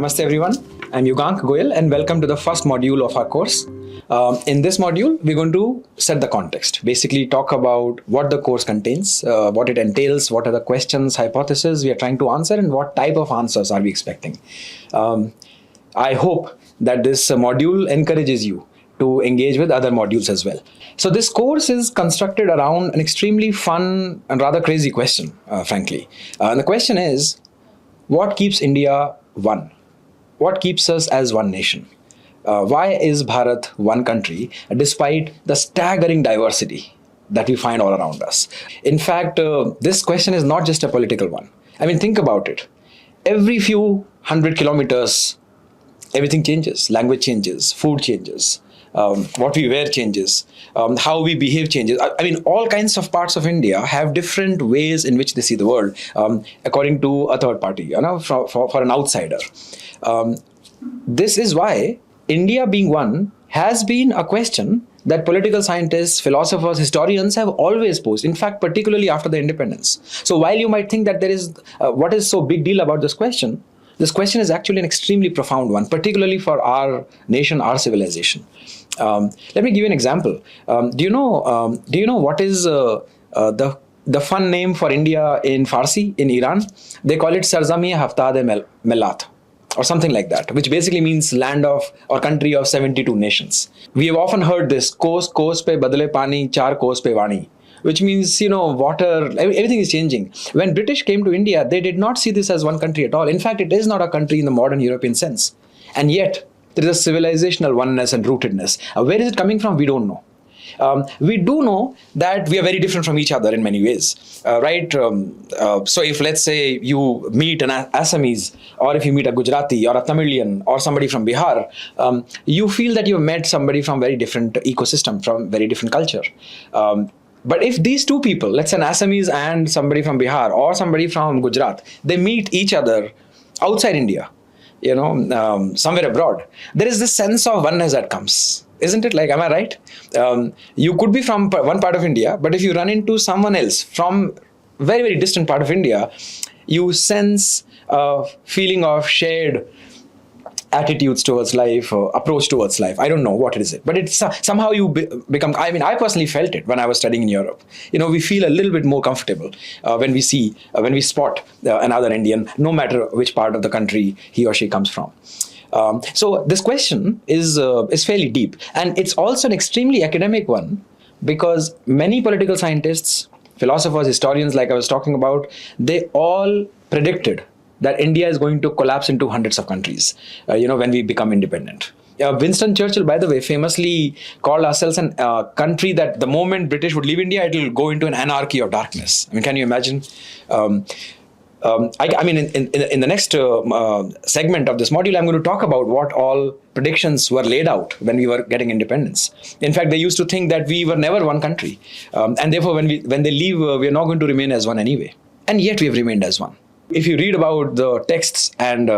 Namaste everyone, I'm Yugank Goyal and welcome to the first module of our course. In this module, we're going to set the context, basically talk about what the course contains, what it entails, what are the questions, hypotheses we are trying to answer and what type of answers are we expecting. I hope that this module encourages you to engage with other modules as well. So this course is constructed around an extremely fun and rather crazy question, frankly. And the question is, what keeps India one? What keeps us as one nation? Why is Bharat one country despite the staggering diversity that we find all around us? In fact, this question is not just a political one. I mean, think about it. Every few 100 kilometers, everything changes. Language changes, food changes, what we wear changes, how we behave changes. I mean, all kinds of parts of India have different ways in which they see the world, according to a third party, for an outsider. This is why India being one has been a question that political scientists, philosophers, historians have always posed, in fact, particularly after the independence. So while you might think that there is, what is so big deal about this question is actually an extremely profound one, particularly for our nation, our civilization. Let me give you an example. Do you know what is the fun name for India in Farsi, in Iran? They call it Sarzami Haftad-e Millat, or something like that, which basically means land of or country of 72 nations. We have often heard this, Kos pe badle pani, char kos pe vani, which means, water, everything is changing. When British came to India, they did not see this as one country at all. In fact, it is not a country in the modern European sense. And yet, there is a civilizational oneness and rootedness. Where is it coming from? We don't know. We do know that we are very different from each other in many ways, right? So if, let's say, you meet an Assamese, or if you meet a Gujarati or a Tamilian or somebody from Bihar, you feel that you've met somebody from very different ecosystem, from very different culture. But if these two people, let's say an Assamese and somebody from Bihar or somebody from Gujarat, they meet each other outside India, somewhere abroad, there is this sense of oneness that comes. Isn't it? Like, am I right? You could be from one part of India, but if you run into someone else from very, very distant part of India, you sense a feeling of shared attitudes towards life, or approach towards life. I don't know what it is, but it's somehow you become, I personally felt it when I was studying in Europe. We feel a little bit more comfortable when we spot another Indian, no matter which part of the country he or she comes from. So this question is fairly deep, and it's also an extremely academic one, because many political scientists, philosophers, historians, like I was talking about, they all predicted that India is going to collapse into hundreds of countries, when we become independent. Winston Churchill, by the way, famously called ourselves a country that the moment British would leave India, it will go into an anarchy of darkness. I mean, can you imagine? In the next segment of this module, I'm going to talk about what all predictions were laid out when we were getting independence. In fact, they used to think that we were never one country. And therefore, when they leave, we are not going to remain as one anyway. And yet we have remained as one. If you read about the texts and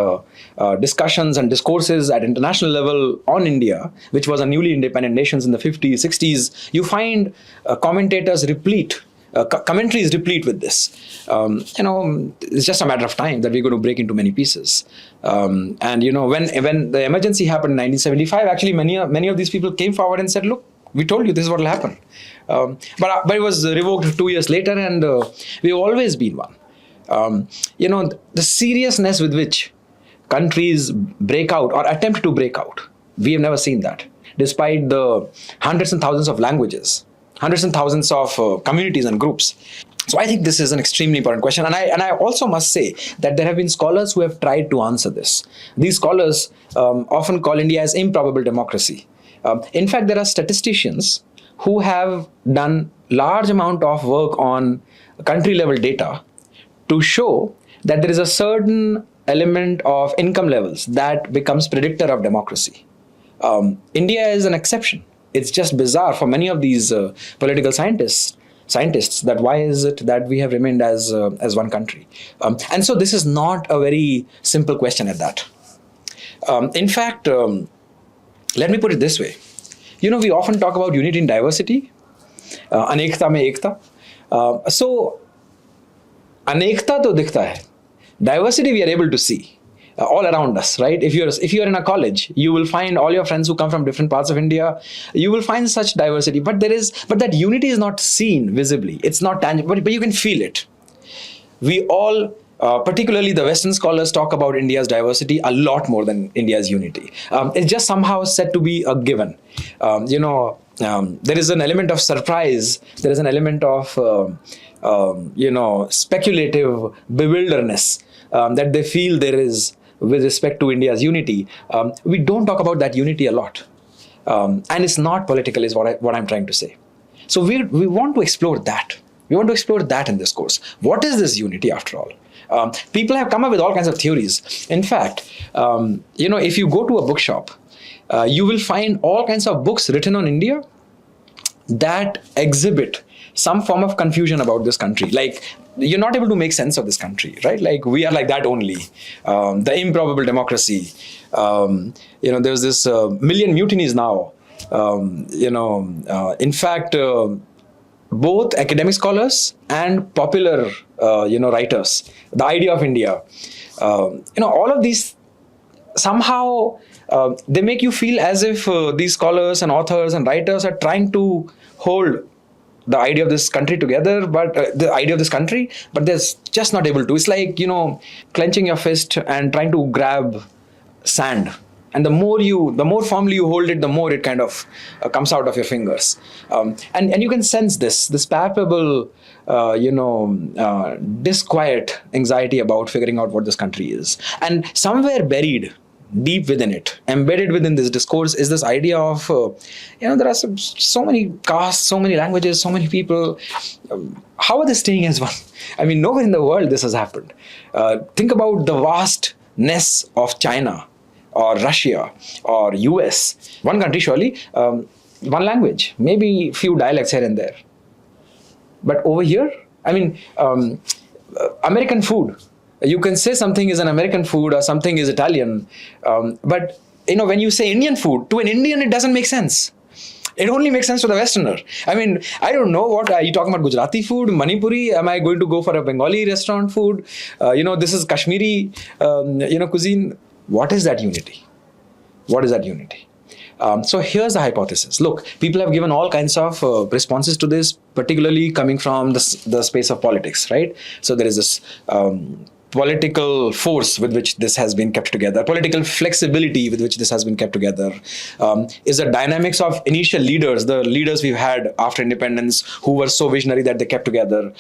discussions and discourses at international level on India, which was a newly independent nation in the 50s, 60s, you find commentators replete, commentaries replete with this. It's just a matter of time that we're going to break into many pieces. And when the emergency happened in 1975, actually many of these people came forward and said, look, we told you this is what will happen. But it was revoked 2 years later, and we've always been one. The seriousness with which countries break out or attempt to break out, we have never seen that. Despite the hundreds and thousands of languages, hundreds and thousands of communities and groups. So I think this is an extremely important question. And I also must say that there have been scholars who have tried to answer this. These scholars often call India as improbable democracy. In fact, there are statisticians who have done large amount of work on country level data to show that there is a certain element of income levels that becomes predictor of democracy. India is an exception. It's just bizarre for many of these political scientists that why is it that we have remained as one country? And so this is not a very simple question at that. In fact, let me put it this way. We often talk about unity in diversity, anekta mein ekta. So, anekta to dikhta hai. Diversity we are able to see. all around us, right? If you're in a college, you will find all your friends who come from different parts of India. You will find such diversity, but that unity is not seen visibly. It's not tangible, but you can feel it. We all, particularly the Western scholars, talk about India's diversity a lot more than India's unity. It's just somehow said to be a given. There is an element of surprise. There is an element of speculative bewilderness that they feel there is with respect to India's unity. We don't talk about that unity a lot, and it's not political, is what I'm trying to say. So we want to explore that. We want to explore that in this course. What is this unity after all? People have come up with all kinds of theories. In fact, if you go to a bookshop, you will find all kinds of books written on India that exhibit some form of confusion about this country. Like, you're not able to make sense of this country, right? Like, we are like that only. The improbable democracy. There's this million mutinies now. In fact, both academic scholars and popular, writers, the idea of India, all of these somehow they make you feel as if these scholars and authors and writers are trying to hold the idea of this country together, but they're just not able to. It's like, clenching your fist and trying to grab sand. And the more firmly you hold it, the more it kind of comes out of your fingers. And you can sense this palpable, disquiet anxiety about figuring out what this country is. And somewhere buried deep within it, embedded within this discourse, is this idea of, there are so many castes, so many languages, so many people. How are they staying as one? I mean, nowhere in the world this has happened. Think about the vastness of China, or Russia, or US. One country, surely, one language, maybe few dialects here and there. But over here, American food. You can say something is an American food or something is Italian. But, when you say Indian food, to an Indian, it doesn't make sense. It only makes sense to the Westerner. I don't know, what are you talking about? Gujarati food, Manipuri? Am I going to go for a Bengali restaurant food? This is Kashmiri, cuisine. What is that unity? What is that unity? So here's the hypothesis. Look, people have given all kinds of responses to this, particularly coming from the space of politics, right? So there is this political force with which this has been kept together, political flexibility with which this has been kept together, is the dynamics of initial leaders, the leaders we've had after independence who were so visionary that they kept together.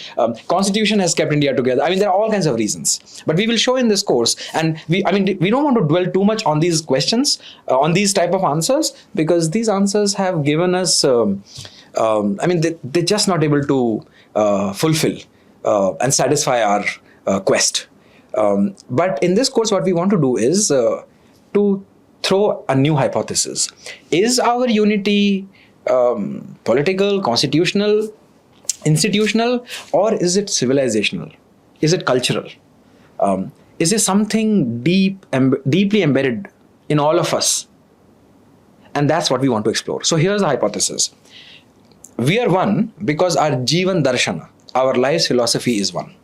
Constitution has kept India together. There are all kinds of reasons. But we will show in this course, and we don't want to dwell too much on these questions, on these type of answers, because these answers have given us, they're just not able to fulfill and satisfy our quest. But in this course, what we want to do is to throw a new hypothesis. Is our unity political, constitutional, institutional, or is it civilizational? Is it cultural? Is it something deeply embedded in all of us? And that's what we want to explore. So here's the hypothesis. We are one because our Jivan Darshana, our life's philosophy, is one.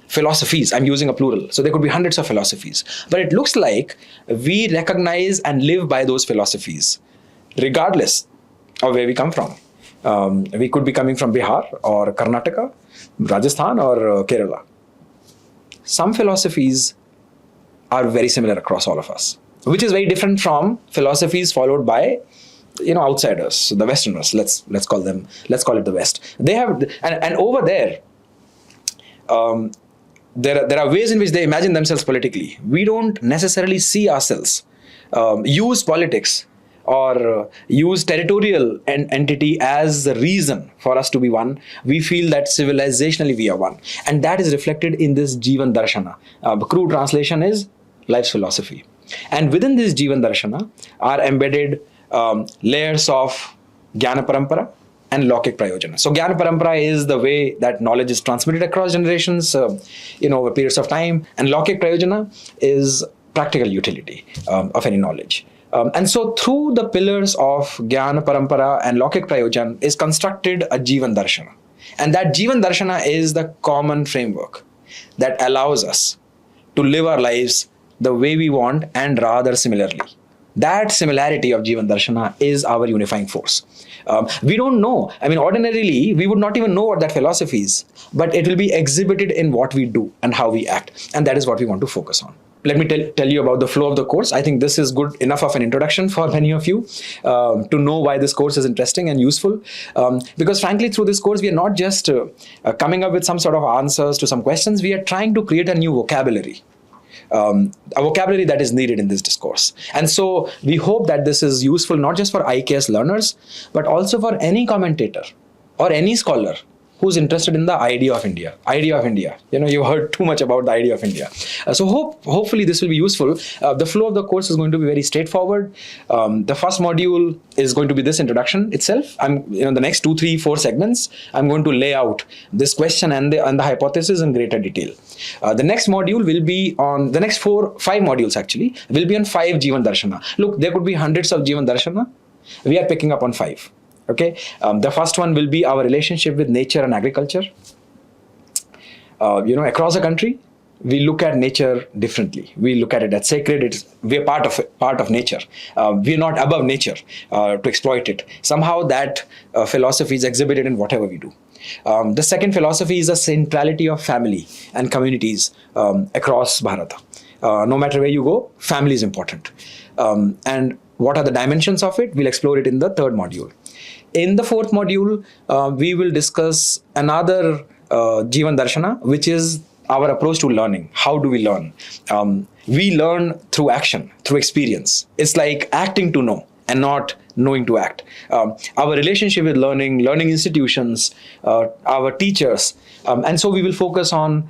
Philosophies, I'm using a plural. So there could be hundreds of philosophies. But it looks like we recognize and live by those philosophies, regardless of where we come from. We could be coming from Bihar or Karnataka, Rajasthan or Kerala. Some philosophies are very similar across all of us, which is very different from philosophies followed by outsiders, the Westerners. Let's call it the West. They have, and over there, there are ways in which they imagine themselves politically. We don't necessarily see ourselves use politics or use territorial entity as the reason for us to be one. We feel that civilizationally we are one. And that is reflected in this Jivan Darshana. The crude translation is life's philosophy. And within this Jivan Darshana are embedded layers of Jnana Parampara and Lokik Prayojana. So Jnana Parampara is the way that knowledge is transmitted across generations, over periods of time. And Lokik Prayojana is practical utility of any knowledge. And so through the pillars of Jnana Parampara and Lokik Prayojana is constructed a Jivan Darshana. And that Jivan Darshana is the common framework that allows us to live our lives the way we want, and rather similarly. That similarity of Jivan Darshana is our unifying force. We don't know. I mean, ordinarily, we would not even know what that philosophy is, but it will be exhibited in what we do and how we act. And that is what we want to focus on. Let me tell you about the flow of the course. I think this is good enough of an introduction for many of you to know why this course is interesting and useful. Because frankly, through this course, we are not just coming up with some sort of answers to some questions. We are trying to create a new vocabulary. A vocabulary that is needed in this discourse. And so we hope that this is useful not just for IKS learners, but also for any commentator or any scholar who's interested in the idea of India. Idea of India. You know, you've heard too much about the idea of India. So hopefully this will be useful. The flow of the course is going to be very straightforward. The first module is going to be this introduction itself. The next 2, 3, 4 segments, I'm going to lay out this question and the hypothesis in greater detail. The next module will be on, the next 5 modules actually, will be on 5 Jivan Darshana. Look, there could be hundreds of Jivan Darshana. We are picking up on 5. Okay, the first one will be our relationship with nature and agriculture. Across the country, we look at nature differently. We look at it as sacred. We are part of nature. We are not above nature to exploit it. Somehow that philosophy is exhibited in whatever we do. The second philosophy is the centrality of family and communities across Bharat. No matter where you go, family is important. And what are the dimensions of it? We'll explore it in the third module. In the fourth module, we will discuss another Jivan Darshana, which is our approach to learning. How do we learn? We learn through action, through experience. It's like acting to know and not knowing to act. Our relationship with learning institutions, our teachers. And so we will focus on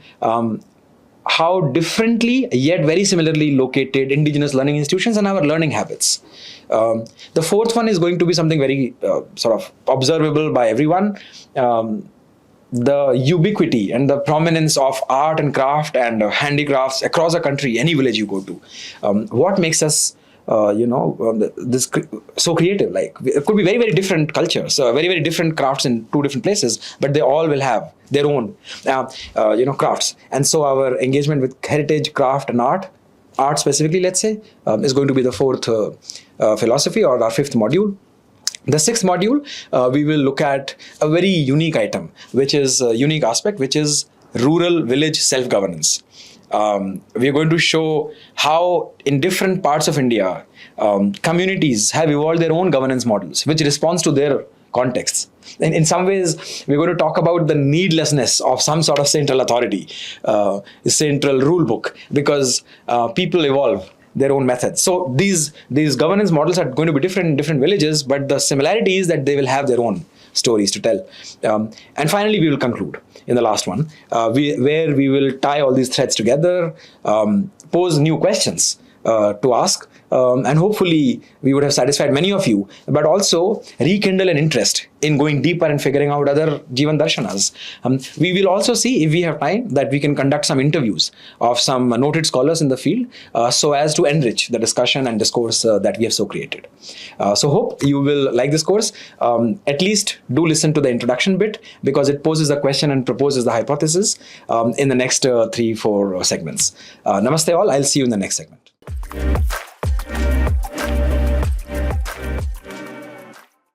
how differently yet very similarly located indigenous learning institutions and our learning habits. The fourth one is going to be something very sort of observable by everyone. The ubiquity and the prominence of art and craft and handicrafts across the country, any village you go to. What makes us this so creative? Like, it could be very, very different cultures, very, very different crafts in 2 different places, but they all will have their own, crafts. And so our engagement with heritage, craft and art specifically, let's say, is going to be the fourth philosophy, or our fifth module. The sixth module, we will look at a very unique item, which is a unique aspect, which is rural village self-governance. We are going to show how in different parts of India, communities have evolved their own governance models, which responds to their contexts. And in some ways, we're going to talk about the needlessness of some sort of central authority, central rule book, because people evolve their own methods. So these governance models are going to be different in different villages, but the similarity is that they will have their own stories to tell. And finally, we will conclude in the last one, where we will tie all these threads together, pose new questions to ask, and hopefully we would have satisfied many of you, but also rekindle an interest in going deeper and figuring out other Jivan Darshanas. We will also see, if we have time, that we can conduct some interviews of some noted scholars in the field, so as to enrich the discussion and discourse that we have so created. So hope you will like this course. At least do listen to the introduction bit, because it poses a question and proposes the hypothesis in the next 3-4 segments. Namaste all. I'll see you in the next segment.